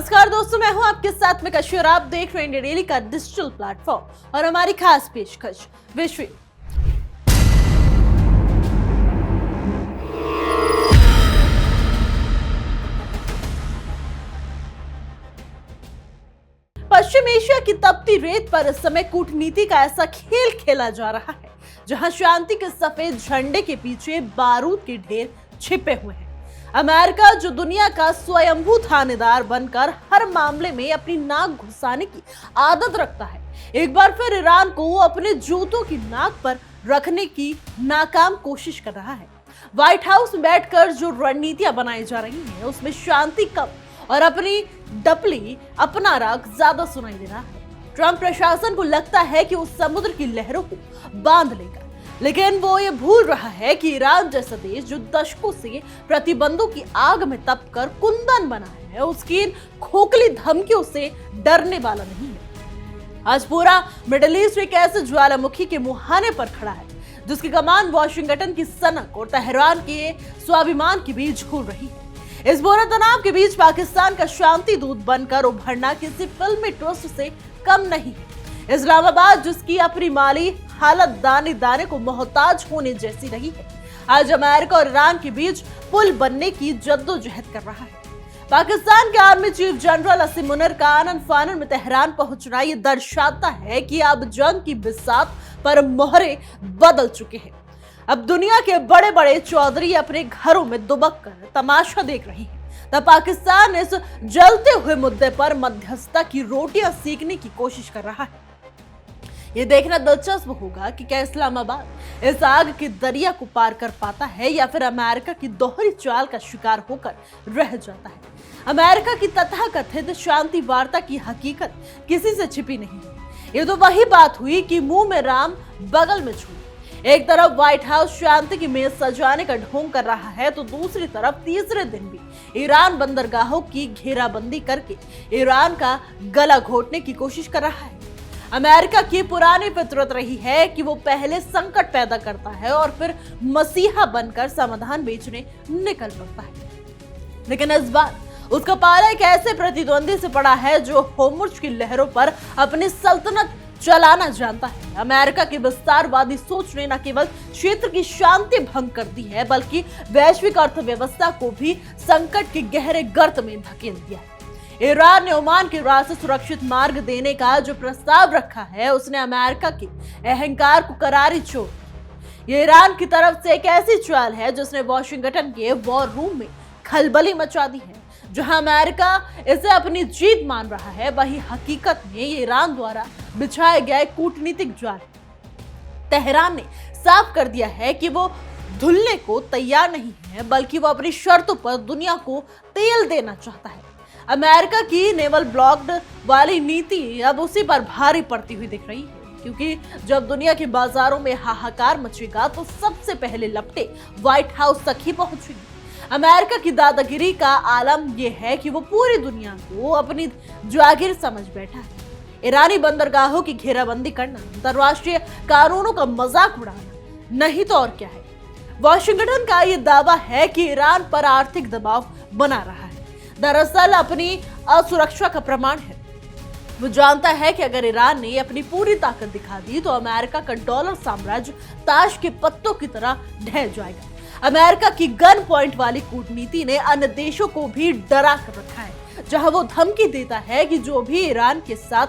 नमस्कार दोस्तों, मैं हूं आपके साथ में कशी और आप देख रहे हैं इंडिया डेली का डिजिटल प्लेटफॉर्म और हमारी खास पेशकश विश्व। पश्चिम एशिया की तपती रेत पर इस समय कूटनीति का ऐसा खेल खेला जा रहा है जहां शांति के सफेद झंडे के पीछे बारूद के ढेर छिपे हुए हैं। अमेरिका, जो दुनिया का स्वयंभू थानेदार बनकर हर मामले में अपनी नाक घुसाने की आदत रखता है, एक बार फिर ईरान को अपने जूतों की नाक पर रखने की नाकाम कोशिश कर रहा है। व्हाइट हाउस में बैठकर जो रणनीतियां बनाई जा रही हैं, उसमें शांति कम और अपनी डपली अपना राग ज्यादा सुनाई दे रहा है। ट्रंप प्रशासन को लगता है कि वो समुद्र की लहरों को बांध लेगा, लेकिन वो ये भूल रहा है कि ईरान जैसा देश जो दशकों से प्रतिबंधों की आग में तपकर कुंदन बना है, उसकी इन खोखली धमकियों से डरने वाला नहीं है। आज पूरा मिडिल ईस्ट एक ऐसे ज्वालामुखी के मुहाने पर खड़ा है जिसकी कमान वॉशिंगटन की सनक और तेहरान के स्वाभिमान के बीच घूम रही है। इस बुरे तनाव के बीच पाकिस्तान का शांति दूत बनकर उभरना किसी फिल्मी ट्विस्ट से कम नहीं है। इस्लामाबाद, जिसकी अपनी माली हालत दाने दाने को मोहताज होने जैसी रही है, आज अमेरिका और ईरान के बीच पुल बनने की जद्दोजहद कर रहा है। पाकिस्तान के आर्मी चीफ जनरल असीम मुनीर का आनन फानन में तेहरान पहुंचना ये दर्शाता है कि अब जंग की बिसात पर मोहरे बदल चुके हैं। अब दुनिया के बड़े बड़े चौधरी अपने घरों में दुबक कर तमाशा देख रहे हैं, तब पाकिस्तान इस जलते हुए मुद्दे पर मध्यस्थता की रोटियां सेकने की कोशिश कर रहा है। ये देखना दिलचस्प होगा कि क्या इस्लामाबाद इस आग के दरिया को पार कर पाता है या फिर अमेरिका की दोहरी चाल का शिकार होकर रह जाता है। अमेरिका की तथाकथित शांति वार्ता की हकीकत किसी से छिपी नहीं है। ये तो वही बात हुई कि मुंह में राम बगल में छुरी। एक तरफ व्हाइट हाउस शांति की मेज सजाने का ढोंग कर रहा है, तो दूसरी तरफ तीसरे दिन भी ईरान बंदरगाहों की घेराबंदी करके ईरान का गला घोटने की कोशिश कर रहा है। अमेरिका की पुरानी फितरत रही है कि वो पहले संकट पैदा करता है और फिर मसीहा बनकर समाधान बेचने निकल पड़ता है, लेकिन इस बार उसका पाला एक ऐसे प्रतिद्वंदी से पड़ा है जो होर्मुज की लहरों पर अपनी सल्तनत चलाना जानता है। अमेरिका की विस्तारवादी सोच ने न केवल क्षेत्र की शांति भंग कर दी है, बल्कि वैश्विक अर्थव्यवस्था को भी संकट के गहरे गर्त में धकेल दिया है। ईरान ने ओमान के रास्ते सुरक्षित मार्ग देने का जो प्रस्ताव रखा है, उसने अमेरिका के अहंकार को करारी चोट दी। ये ईरान की तरफ से एक ऐसी चाल है जिसने वॉशिंगटन के वॉर रूम में खलबली मचा दी है। जहां अमेरिका इसे अपनी जीत मान रहा है, वही हकीकत में ये ईरान द्वारा बिछाए गए कूटनीतिक जाल है। तेहरान ने साफ कर दिया है कि वो धुलने को तैयार नहीं है, बल्कि वो अपनी शर्तों पर दुनिया को तेल देना चाहता है। अमेरिका की नेवल ब्लॉक्ड वाली नीति अब उसी पर भारी पड़ती हुई दिख रही है, क्योंकि जब दुनिया के बाजारों में हाहाकार मचेगा तो सबसे पहले लपटे व्हाइट हाउस तक ही पहुंचेगी। अमेरिका की दादागिरी का आलम यह है कि वो पूरी दुनिया को अपनी जागीर समझ बैठा है। ईरानी बंदरगाहों की घेराबंदी करना, अंतरराष्ट्रीय कानूनों का मजाक उड़ाना, नहीं तो और क्या है। वॉशिंगटन का ये दावा है कि ईरान पर आर्थिक दबाव बना रहा है, दरअसल अपनी असुरक्षा का प्रमाण है। वो जानता है कि अगर ईरान ने अपनी पूरी ताकत दिखा दी तो अमेरिका का डॉलर साम्राज्य ताश के पत्तों की तरह ढह जाएगा। अमेरिका की गन पॉइंट वाली कूटनीति ने अन्य देशों को भी डरा कर रखा है, जहां वो धमकी देता है कि जो भी ईरान के साथ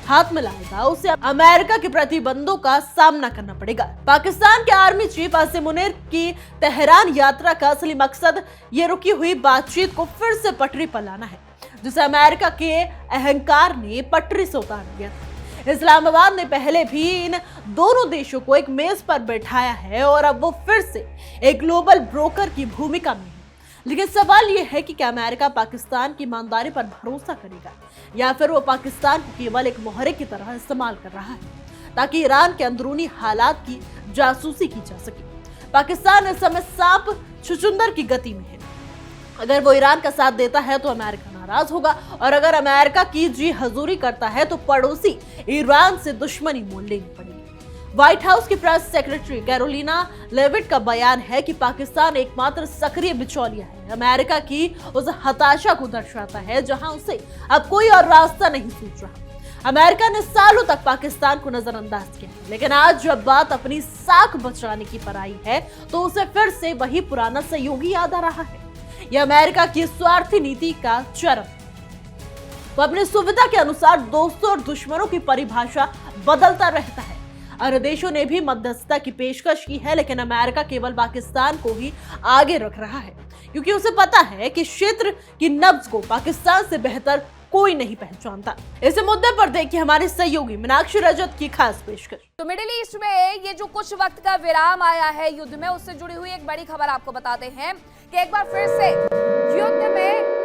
हाथ मिलाएगा उसे अमेरिका के प्रतिबंधों का सामना करना पड़ेगा। पाकिस्तान के आर्मी चीफ असीम मुनीर की तेहरान यात्रा का असली मकसद ये रुकी हुई बातचीत को फिर से पटरी पर लाना है, जिसे अमेरिका के अहंकार ने पटरी से उतार दिया था। इस्लामाबाद ने पहले भी इन दोनों देशों को एक मेज पर बैठाया है और अब वो फिर से एक ग्लोबल ब्रोकर की भूमिका में है। लेकिन सवाल यह है कि क्या अमेरिका पाकिस्तान की ईमानदारी पर भरोसा करेगा या फिर वो पाकिस्तान को केवल एक मोहरे की तरह इस्तेमाल कर रहा है ताकि ईरान के अंदरूनी हालात की जासूसी की जा सके। पाकिस्तान इस समय सांप छुचुंदर की गति में है। अगर वो ईरान का साथ देता है तो अमेरिका नाराज होगा, और अगर अमेरिका की जी हजूरी करता है तो पड़ोसी ईरान से दुश्मनी मोल लेनी पड़ेगी। व्हाइट हाउस की प्रेस सेक्रेटरी कैरोलिना लेविट का बयान है कि पाकिस्तान एकमात्र सक्रिय बिचौलिया है। अमेरिका की उस हताशा को दर्शाता है जहां उसे अब कोई और रास्ता नहीं सूझ रहा। अमेरिका ने सालों तक पाकिस्तान को नजरअंदाज किया, लेकिन आज जब बात अपनी साख बचाने की पर आई है तो उसे फिर से वही पुराना सहयोगी याद आ रहा है। यह अमेरिका की स्वार्थी नीति का चरम है। वो अपनी सुविधा के अनुसार दोस्तों और दुश्मनों की परिभाषा बदलता रहता है। अन्य देशों ने भी मध्यस्थता की पेशकश की है, लेकिन अमेरिका केवल पाकिस्तान को ही आगे रख रहा है, क्योंकि उसे पता है कि क्षेत्र की नब्ज को पाकिस्तान से बेहतर कोई नहीं पहचानता। इस मुद्दे पर देखिए हमारे सहयोगी मीनाक्षी रजत की खास पेशकश। तो मिडिल ईस्ट में ये जो कुछ वक्त का विराम आया है युद्ध में, उससे जुड़ी हुई एक बड़ी खबर आपको बताते हैं कि एक बार फिर से युद्ध में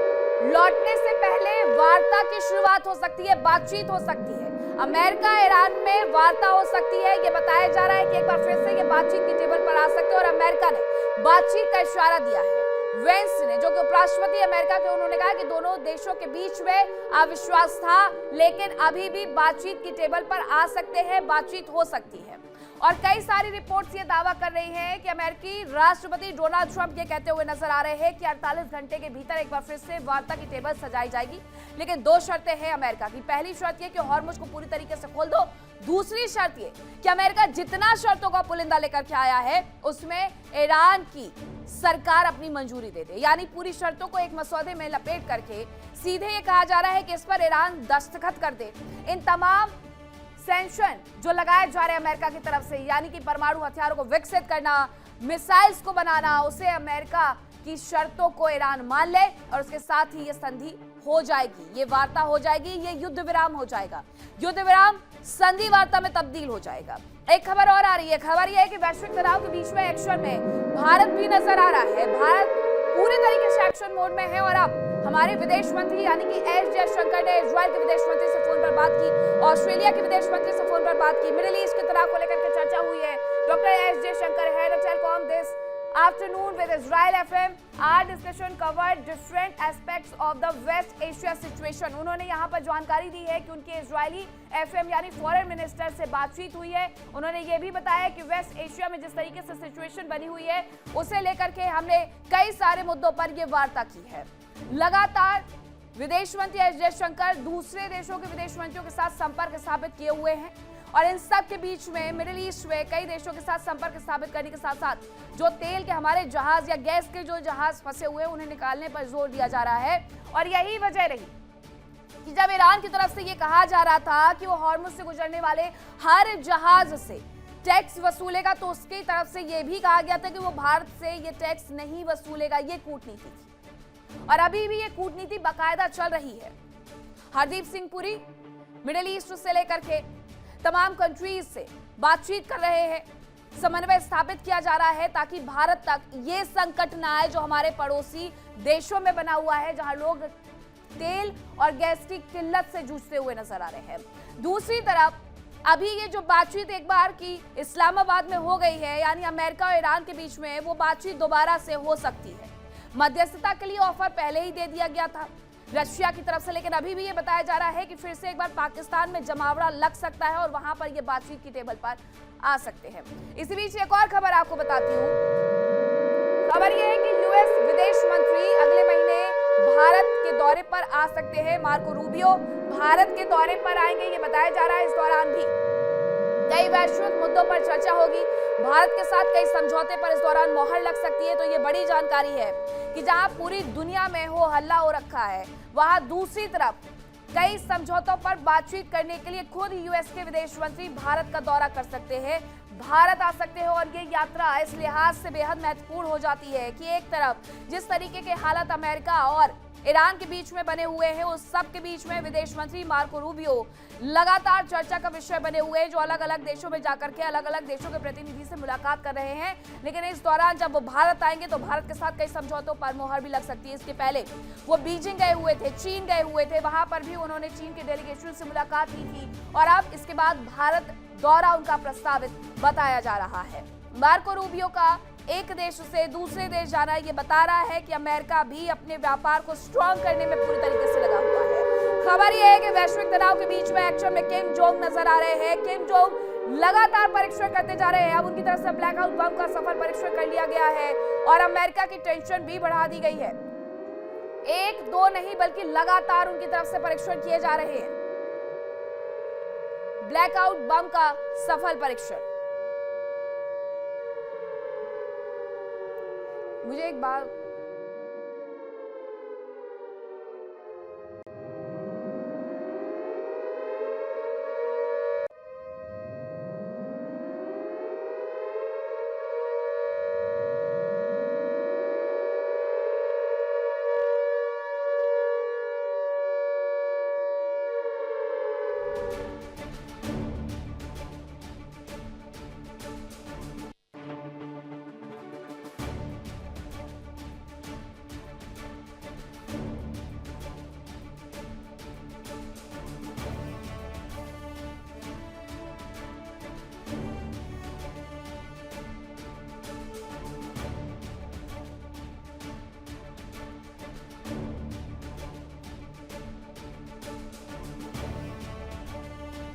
लौटने से पहले वार्ता की शुरुआत हो सकती है, बातचीत हो सकती है। अमेरिका ईरान में वार्ता हो सकती है। ये बताया जा रहा है कि एक बार फिर से ये बातचीत की टेबल पर आ सकते हैं और अमेरिका ने बातचीत का इशारा दिया है। वेंस ने, जो कि उपराष्ट्रपति अमेरिका के, उन्होंने कहा कि दोनों देशों के बीच में अविश्वास था, लेकिन अभी भी बातचीत की टेबल पर आ सकते हैं, बातचीत हो सकती है। और कई सारी रिपोर्ट्स ये दावा कर रही हैं कि अमेरिकी राष्ट्रपति डोनाल्ड ट्रंप ये कहते हुए नजर आ रहे हैं कि 48 घंटे के भीतर एक बार फिर से वार्ता की टेबल सजाई जाएगी, लेकिन दो शर्तें हैं अमेरिका की। पहली शर्त ये कि हॉर्मुज को पूरी तरीके से खोल दो। दूसरी शर्त ये कि अमेरिका जितना शर्तों का पुलिंदा लेकर के आया है उसमें ईरान की सरकार अपनी मंजूरी दे दे, यानी पूरी शर्तों को एक मसौदे में लपेट करके सीधे ये कहा जा रहा है कि इस पर ईरान दस्तखत कर दे। इन तमाम सैंक्शन जो लगाए जा रहे हैं अमेरिका की तरफ से, यानी कि परमाणु हथियारों को विकसित करना, मिसाइल्स को बनाना, उसे अमेरिका की शर्तों को ईरान मान ले और उसके साथ ही ये संधि हो जाएगी, ये वार्ता हो जाएगी, ये युद्ध विराम हो जाएगा। युद्ध विराम संधि वार्ता में तब्दील हो जाएगा। एक खबर और आ रही है। खबर यह है कि वैश्विक तनाव के बीच में एक्शन में भारत भी नजर आ रहा है। भारत पूरी तरीके से एक्शन मोड में है और अब हमारे विदेश मंत्री यानी कि एस जयशंकर ने इजराइल के विदेश मंत्री से फोन पर बात की, ऑस्ट्रेलिया के विदेश मंत्री से फोन पर बात की। मिडिल ईस्ट के तनाव को लेकर के चर्चा हुई है। Doctor S Jaishankar head of telecom this afternoon with Israel FM. Our discussion covered different aspects of the West Asia situation. उन्होंने यहाँ पर जानकारी दी है कि उनके इजरायली FM यानी फॉरेन मिनिस्टर से बातचीत हुई है। उन्होंने ये भी बताया कि वेस्ट एशिया में जिस तरीके से सिचुएशन बनी हुई है उसे लेकर के हमने कई सारे मुद्दों पर ये वार्ता की है। लगातार विदेश मंत्री एस जयशंकर दूसरे देशों के विदेश मंत्रियों के साथ संपर्क स्थापित किए हुए हैं और इन सब के बीच में मिडिल ईस्ट में कई देशों के साथ संपर्क स्थापित करने के साथ साथ जो तेल के हमारे जहाज या गैस के जो जहाज फंसे हुए हैं उन्हें निकालने पर जोर दिया जा रहा है। और यही वजह रही कि जब ईरान की तरफ से ये कहा जा रहा था कि वो हॉर्मुज से गुजरने वाले हर जहाज से टैक्स वसूलेगा, तो उसकी तरफ से ये भी कहा गया था कि वो भारत से ये टैक्स नहीं वसूलेगा। ये कूटनीति थी और अभी भी ये कूटनीति बाकायदा चल रही है। हरदीप सिंह पुरी मिडिल ईस्ट से लेकर के तमाम कंट्रीज से बातचीत कर रहे हैं, समन्वय स्थापित किया जा रहा है ताकि भारत तक ये संकट ना आए जो हमारे पड़ोसी देशों में बना हुआ है, जहां लोग तेल और गैस की किल्लत से जूझते हुए नजर आ रहे हैं। दूसरी तरफ अभी ये जो बातचीत एक बार की इस्लामाबाद में हो गई है, यानी अमेरिका और ईरान के बीच में, वो बातचीत दोबारा से हो सकती है। मध्यस्थता के लिए ऑफर पहले ही दे दिया गया था रशिया की तरफ से, लेकिन अभी भी ये बताया जा रहा है कि फिर से एक बार पाकिस्तान में जमावड़ा लग सकता है और वहां पर ये बातचीत की टेबल पर आ सकते हैं। इसी बीच एक और खबर आपको बताती हूँ। खबर ये है कि यूएस विदेश मंत्री अगले महीने भारत के दौरे पर आ सकते हैं। मार्को रूबियो भारत के दौरे पर आएंगे, ये बताया जा रहा है। इस दौरान भी कई वैश्विक मुद्दों पर चर्चा होगी। भारत के साथ कई समझौते पर इस दौरान मोहर लग सकती है। तो ये बड़ी जानकारी है कि जहां पूरी दुनिया में हो हल्ला हो रखा है, वहां दूसरी तरफ कई समझौतों पर बातचीत करने के लिए खुद यूएस के विदेश मंत्री भारत का दौरा कर सकते हैं, भारत आ सकते हैं। और ये यात्रा इस लिहाज से बेहद महत्वपूर्ण हो जाती है कि एक तरफ जिस तरीके के हालात अमेरिका और ईरान के बीच में बने हुए हैं, उस सब के बीच में विदेश मंत्री मार्को रूबियो लगातार चर्चा का विषय बने हुए हैं, जो अलग अलग देशों में जाकर के अलग अलग देशों के प्रतिनिधि से मुलाकात कर रहे हैं। लेकिन इस दौरान जब वो भारत आएंगे तो भारत के साथ कई समझौतों पर मोहर भी लग सकती है। इसके पहले वो बीजिंग गए हुए थे, चीन गए हुए थे, वहां पर भी उन्होंने चीन के डेलीगेशन से मुलाकात की थी और अब इसके बाद भारत दौरा उनका प्रस्तावित बताया जा रहा है। मार्को रूबियो का एक देश से दूसरे देश जाना ये बता रहा है कि अमेरिका भी अपने व्यापार को स्ट्रॉन्ग करने में पूरी तरीके से लगा हुआ है। खबर यह है कि वैश्विक तनाव के बीच में एक्शन में किम जोंग नजर आ रहे हैं। किम जोंग लगातार परीक्षण करते जा रहे हैं। अब उनकी तरफ से ब्लैकआउट बम का सफल परीक्षण कर लिया गया है और अमेरिका की टेंशन भी बढ़ा दी गई है। एक दो नहीं बल्कि लगातार उनकी तरफ से परीक्षण किए जा रहे हैं। ब्लैकआउट बम का सफल परीक्षण। मुझे एक बात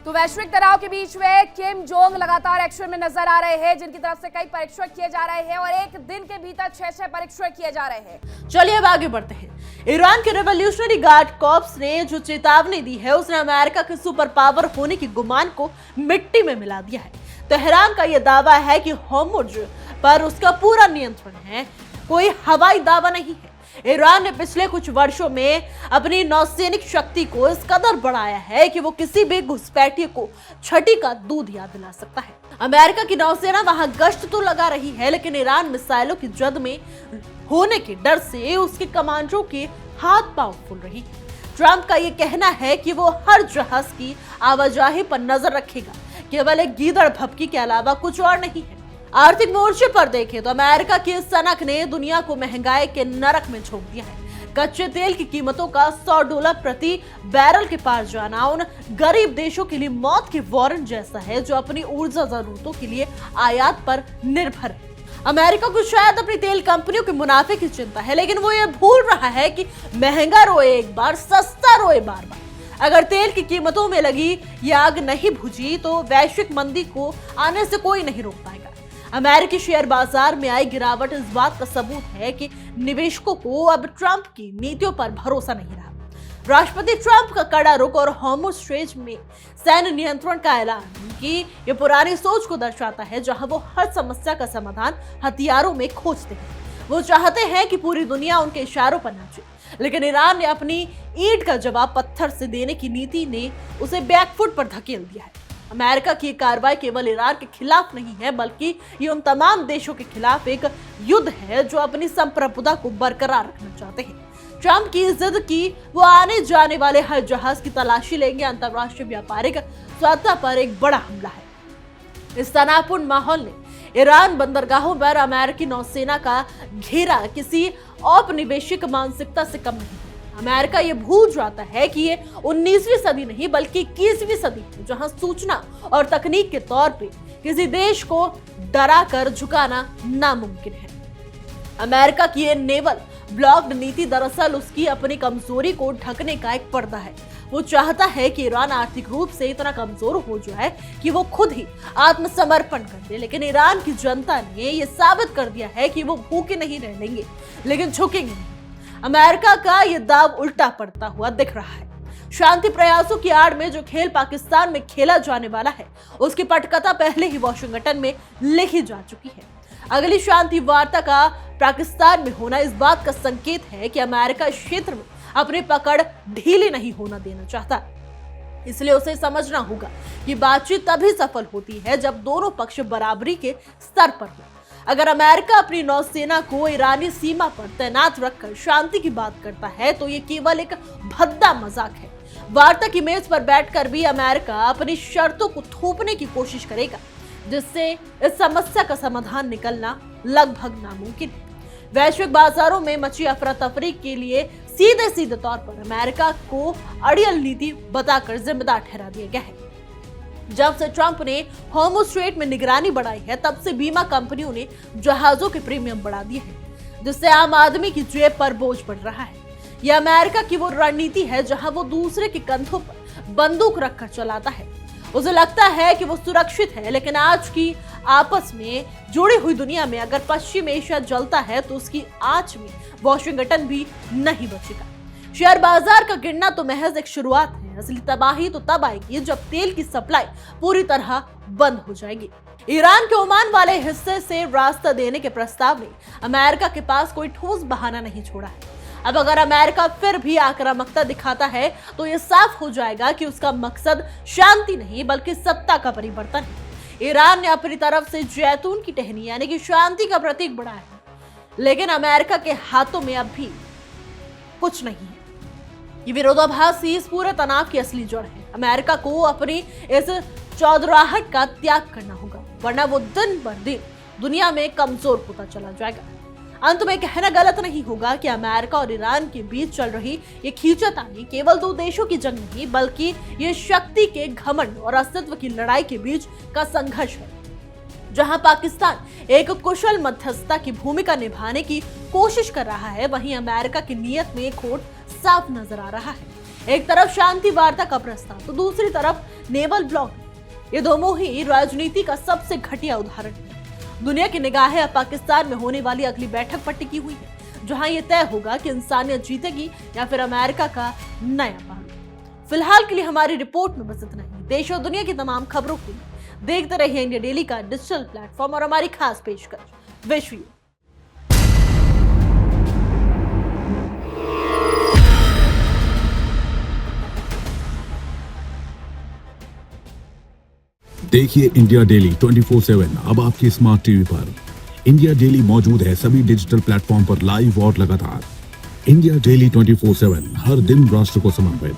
तो वैश्विक तनाव के बीच में किम जोंग लगातार एक्शन में नजर आ रहे हैं, जिनकी तरफ से कई परीक्षण किए जा रहे हैं और एक दिन के भीतर 6 परीक्षण किए जा रहे हैं। चलिए अब आगे बढ़ते हैं। ईरान के रेवोल्यूशनरी गार्ड कॉर्प्स ने जो चेतावनी दी है उसने अमेरिका के सुपर पावर होने की गुमान को मिट्टी में मिला दिया है। तेहरान का यह दावा है कि होर्मुज पर उसका पूरा नियंत्रण है, कोई हवाई दावा नहीं है। ईरान ने पिछले कुछ वर्षों में अपनी नौसैनिक शक्ति को इस कदर बढ़ाया है कि वो किसी भी घुसपैठिए को छठी का दूध याद दिला सकता है। अमेरिका की नौसेना वहां गश्त तो लगा रही है, लेकिन ईरान मिसाइलों की जद में होने के डर से उसके कमांडरों के हाथ पांव फूल रही है। ट्रंप का ये कहना है कि वो हर जहाज की आवाजाही पर नजर रखेगा, केवल एक गीदड़ भपकी के अलावा कुछ और नहीं है। आर्थिक मोर्चे पर देखें तो अमेरिका की सनक ने दुनिया को महंगाई के नरक में झोंक दिया है। कच्चे तेल की कीमतों का $100 प्रति बैरल के पार जाना उन गरीब देशों के लिए मौत के वारंट जैसा है जो अपनी ऊर्जा जरूरतों के लिए आयात पर निर्भर है। अमेरिका को शायद अपनी तेल कंपनियों के मुनाफे की चिंता है, लेकिन वो ये भूल रहा है कि महंगा रोए एक बार, सस्ता रोए बार बार। अगर तेल की कीमतों में लगी ये आग नहीं बुझी तो वैश्विक मंदी को आने से कोई नहीं रोक पाएगा। अमेरिकी शेयर बाजार में आई गिरावट इस बात का सबूत है कि निवेशकों को अब ट्रंप की नीतियों पर भरोसा नहीं रहा। राष्ट्रपति ट्रंप का कड़ा रुख और होर्मुज स्ट्रेट में सैन्य नियंत्रण का ऐलान की ये पुरानी सोच को दर्शाता है, जहां वो हर समस्या का समाधान हथियारों में खोजते हैं। वो चाहते हैं कि पूरी दुनिया उनके इशारों पर नाचे, लेकिन ईरान ने अपनी ईंट का जवाब पत्थर से देने की नीति ने उसे बैकफुट पर धकेल दिया है। अमेरिका की कार्रवाई केवल ईरान के खिलाफ नहीं है, बल्कि ये उन तमाम देशों के खिलाफ एक युद्ध है जो अपनी संप्रभुता को बरकरार रखना चाहते हैं। ट्रंप की जिद की वो आने जाने वाले हर जहाज की तलाशी लेंगे। अंतर्राष्ट्रीय व्यापारिक स्वतंत्रता पर एक बड़ा हमला है। इस तनावपूर्ण माहौल ने ईरान बंदरगाहों पर अमेरिकी नौसेना का घेरा किसी औपनिवेशिक मानसिकता से कम नहीं। अमेरिका ये भूल जाता है कि ये 19वीं सदी नहीं बल्कि 21वीं सदी है, जहां सूचना और तकनीक के तौर पे किसी देश को डरा कर झुकाना नामुमकिन है। अमेरिका की ये नेवल ब्लॉक्ड नीति दरअसल उसकी अपनी कमजोरी को ढकने का एक पर्दा है। वो चाहता है कि ईरान आर्थिक रूप से इतना कमजोर हो जाए कि वो खुद ही आत्मसमर्पण कर दे, लेकिन ईरान की जनता ने ये साबित कर दिया है कि वो भूखे नहीं रह लेंगे लेकिन झुकेंगे नहीं। अमेरिका का ये दाव उल्टा पड़ता हुआ दिख रहा है। शांति प्रयासों की आड़ में जो खेल पाकिस्तान में खेला जाने वाला है उसकी पटकथा पहले ही वॉशिंगटन में लिखी जा चुकी है। अगली शांति वार्ता का पाकिस्तान में होना इस बात का संकेत है कि अमेरिका इस क्षेत्र में अपनी पकड़ ढीली नहीं होना देना चाहता। इसलिए उसे समझना होगा कि बातचीत तभी सफल होती है जब दोनों पक्ष बराबरी के स्तर पर हो। अगर अमेरिका अपनी नौसेना को ईरानी सीमा पर तैनात रखकर शांति की बात करता है तो ये केवल एक भद्दा मजाक है। वार्ता की मेज पर बैठकर भी अमेरिका अपनी शर्तों को थोपने की कोशिश करेगा, जिससे इस समस्या का समाधान निकलना लगभग नामुमकिन है। वैश्विक बाजारों में मची अफरा तफरी के लिए सीधे सीधे तौर पर अमेरिका को अड़ियल नीति बताकर जिम्मेदार ठहरा दिया गया है। जब से ट्रंप ने होर्मुज स्ट्रेट में निगरानी बढ़ाई है, तब से बीमा कंपनियों ने जहाजों के प्रीमियम बढ़ा दिए हैं, जिससे आम आदमी की जेब पर बोझ पड़ रहा है। यह अमेरिका की वो रणनीति है जहां वो दूसरे के कंधों पर बंदूक रखकर चलाता है उसे लगता है कि वो सुरक्षित है, लेकिन आज की आपस में जुड़ी हुई दुनिया में अगर पश्चिम एशिया जलता है तो उसकी आंच में वॉशिंगटन भी नहीं बचेगा। शेयर बाजार का गिरना तो महज एक शुरुआत है। असली तबाही तो तब आएगी जब तेल की सप्लाई पूरी तरह बंद हो जाएगी। ईरान के ओमान वाले हिस्से से रास्ता देने के प्रस्ताव ने अमेरिका के पास कोई ठोस बहाना नहीं छोड़ा है। अब अगर अमेरिका फिर भी आक्रामकता दिखाता है तो यह साफ हो जाएगा कि उसका मकसद शांति नहीं बल्कि सत्ता का परिवर्तन है। ईरान ने अपनी तरफ से जैतून की टहनी यानी कि शांति का प्रतीक बढ़ाया है, लेकिन अमेरिका के हाथों में अब भी कुछ नहीं है। ये विरोधाभास ही इस पूरे तनाव की असली जड़ है। अमेरिका को अपनी इस चौधराहट का त्याग करना होगा, वरना वो दिन ब दिन दुनिया में कमजोर होता चला जाएगा। अंत में कहना गलत नहीं होगा कि अमेरिका और ईरान के बीच चल रही ये खींचातानी केवल दो देशों की जंग नहीं बल्कि ये शक्ति के घमंड और अस्तित्व की लड़ाई के बीच का संघर्ष है। जहां पाकिस्तान एक कुशल मध्यस्थता की भूमिका निभाने की कोशिश कर रहा है, वहीं अमेरिका की नीयत में खोट साफ नजर आ रहा है। एक तरफ शांति वार्ता का प्रस्ताव तो दूसरी तरफ नेवल ब्लॉक। ये दोनों ही राजनीति का सबसे घटिया उदाहरण है। दुनिया की निगाहें अब पाकिस्तान में होने वाली अगली बैठक पर टिकी हुई है, जहां यह तय होगा कि इंसानियत जीतेगी या फिर अमेरिका का नया बारूद। फिलहाल के लिए हमारी रिपोर्ट में बस इतना ही। देश और दुनिया की तमाम खबरों को देखते रहिए इंडिया डेली का डिजिटल प्लेटफॉर्म और हमारी खास पेशकश विश्व। देखिए इंडिया डेली 24/7 अब आपकी स्मार्ट टीवी पर। इंडिया डेली मौजूद है सभी डिजिटल प्लेटफॉर्म पर लाइव और लगातार। इंडिया डेली 24/7 हर दिन राष्ट्र को समर्पित।